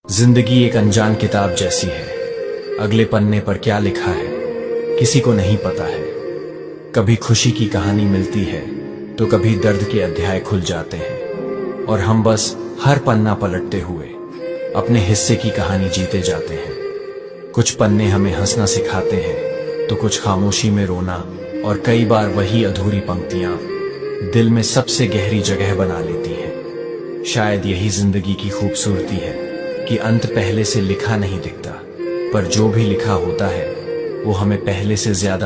जिंदगी एक अनजान किताब जैसी है। अगले पन्ने पर क्या लिखा है किसी को नहीं पता है। कभी खुशी की कहानी मिलती है तो कभी दर्द के अध्याय खुल जाते हैं, और हम बस हर पन्ना पलटते हुए अपने हिस्से की कहानी जीते जाते हैं। कुछ पन्ने हमें हंसना सिखाते हैं तो कुछ खामोशी में रोना, और कई बार वही अधूरी पंक्तियां दिल में सबसे गहरी जगह बना लेती हैं। शायद यही जिंदगी की खूबसूरती है कि अंत पहले से लिखा नहीं दिखता, पर जो भी लिखा होता है वो हमें पहले से ज्यादा